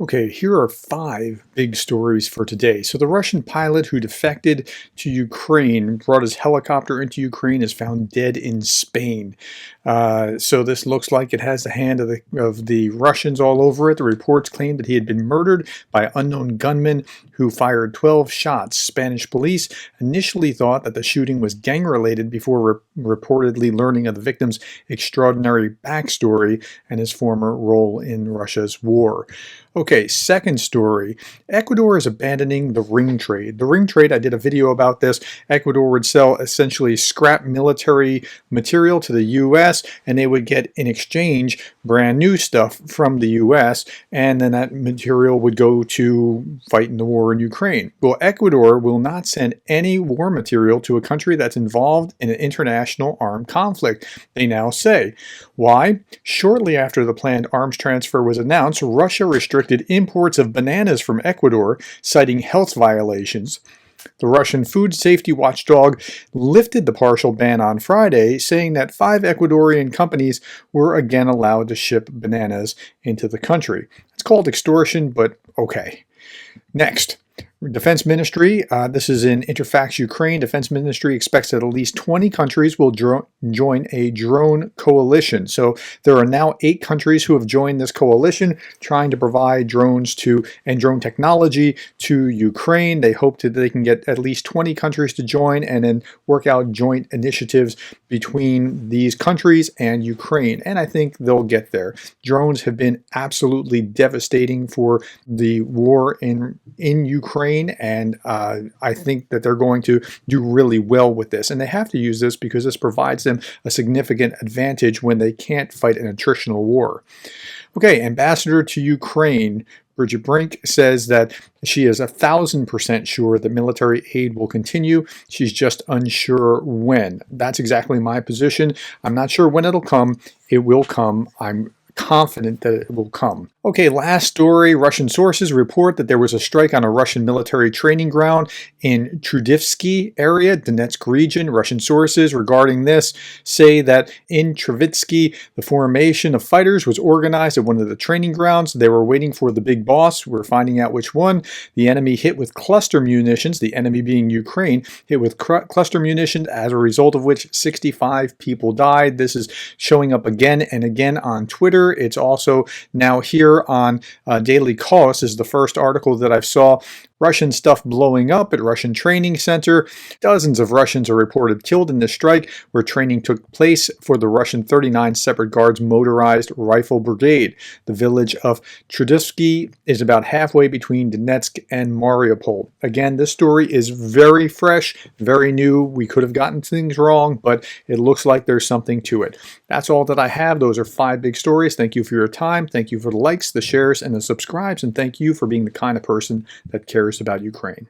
Okay, here are 5 big stories for today. So the Russian pilot who defected to Ukraine, brought his helicopter into Ukraine, is found dead in Spain. So this looks like it has the hand of the Russians all over it. The reports claim that he had been murdered by unknown gunmen who fired 12 shots. Spanish police initially thought that the shooting was gang-related before reportedly learning of the victim's extraordinary backstory and his former role in Russia's war. Okay, second story. Ecuador is abandoning the ring trade. The ring trade, I did a video about this. Ecuador would sell essentially scrap military material to the U.S. and they would get in exchange brand new stuff from the U.S. and then that material would go to fight in the war in Ukraine. Well, Ecuador will not send any war material to a country that's involved in an international armed conflict, they now say. Why? Shortly after the planned arms transfer was announced, Russia restricted imports of bananas from Ecuador, citing health violations. The Russian food safety watchdog lifted the partial ban on Friday, saying that 5 Ecuadorian companies were again allowed to ship bananas into the country. It's called extortion, but okay. Next. Defense Ministry, this is in Interfax, Ukraine. Defense Ministry expects that at least 20 countries will join a drone coalition. So there are now 8 countries who have joined this coalition, trying to provide drones and drone technology to Ukraine. They hope that they can get at least 20 countries to join and then work out joint initiatives between these countries and Ukraine. And I think they'll get there. Drones have been absolutely devastating for the war in Ukraine. And I think that they're going to do really well with this. And they have to use this because this provides them a significant advantage when they can't fight an attritional war. Okay, Ambassador to Ukraine, Bridget Brink, says that she is 1,000% sure that military aid will continue. She's just unsure when. That's exactly my position. I'm not sure when it'll come. It will come. I'm confident that it will come. Okay, last story. Russian sources report that there was a strike on a Russian military training ground in Trudivske area, Donetsk region. Russian sources regarding this say that in Trudivske, the formation of fighters was organized at one of the training grounds. They were waiting for the big boss. We're finding out which one. The enemy hit with cluster munitions, the enemy being Ukraine, hit with cluster munitions, as a result of which 65 people died. This is showing up again and again on Twitter. It's also now here on Daily Kos is the first article that I saw. Russian stuff blowing up at Russian training center. Dozens of Russians are reported killed in this strike where training took place for the Russian 39 Separate Guards Motorized Rifle Brigade. The village of Trudivske is about halfway between Donetsk and Mariupol. Again, this story is very fresh, very new. We could have gotten things wrong, but it looks like there's something to it. That's all that I have. Those are 5 big stories. Thank you for your time. Thank you for the likes, the shares, and the subscribes, and thank you for being the kind of person that cares about Ukraine.